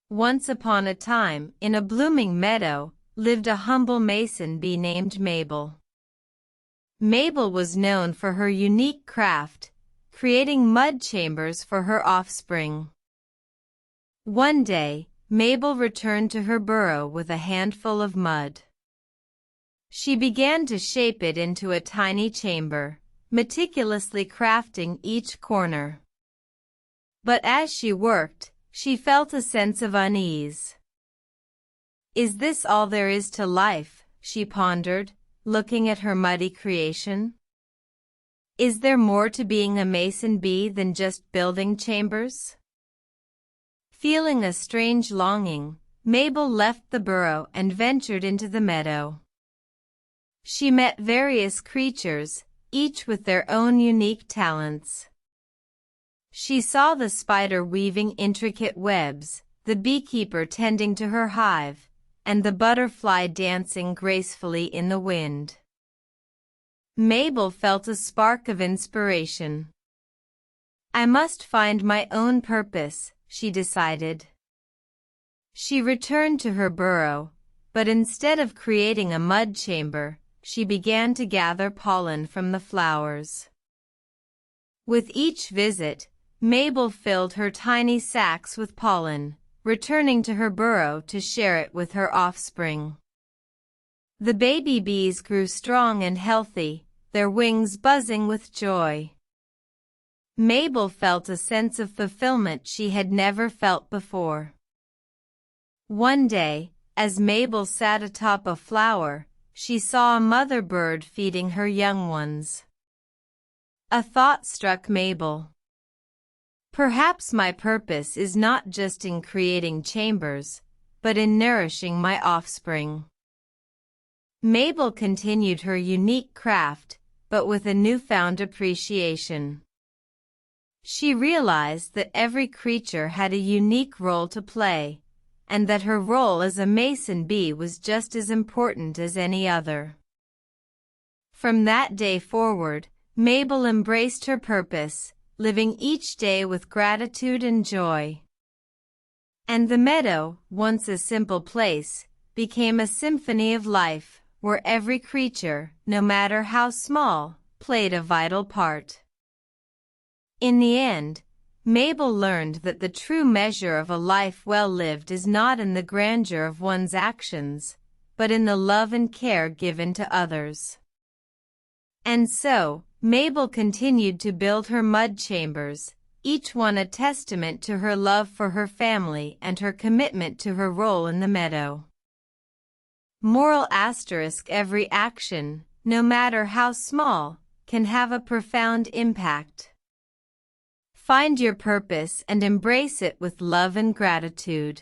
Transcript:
Once upon a time, in a blooming meadow, lived a humble mason bee named Mabel. Mabel was known for her unique craft, creating mud chambers for her offspring. One day, Mabel returned to her burrow with a handful of mud. She began to shape it into a tiny chamber, meticulously crafting each corner. But as she worked, she felt a sense of unease. "Is this all there is to life?" she pondered, looking at her muddy creation. "Is there more to being a mason bee than just building chambers?" Feeling a strange longing, Mabel left the burrow and ventured into the meadow. She met various creatures, each with their own unique talents. She saw the spider weaving intricate webs, the beekeeper tending to her hive, and the butterfly dancing gracefully in the wind. Mabel felt a spark of inspiration. "I must find my own purpose," she decided. She returned to her burrow, but instead of creating a mud chamber, she began to gather pollen from the flowers. With each visit, Mabel filled her tiny sacks with pollen, returning to her burrow to share it with her offspring. The baby bees grew strong and healthy, their wings buzzing with joy. Mabel felt a sense of fulfillment she had never felt before. One day, as Mabel sat atop a flower, she saw a mother bird feeding her young ones. A thought struck Mabel. "Perhaps my purpose is not just in creating chambers, but in nourishing my offspring." Mabel continued her unique craft, but with a newfound appreciation. She realized that every creature had a unique role to play, and that her role as a mason bee was just as important as any other. From that day forward, Mabel embraced her purpose, living each day with gratitude and joy. And the meadow, once a simple place, became a symphony of life, where every creature, no matter how small, played a vital part. In the end, Mabel learned that the true measure of a life well lived is not in the grandeur of one's actions, but in the love and care given to others. And so, Mabel continued to build her mud chambers, each one a testament to her love for her family and her commitment to her role in the meadow. Moral asterisk: every action, no matter how small, can have a profound impact. Find your purpose and embrace it with love and gratitude.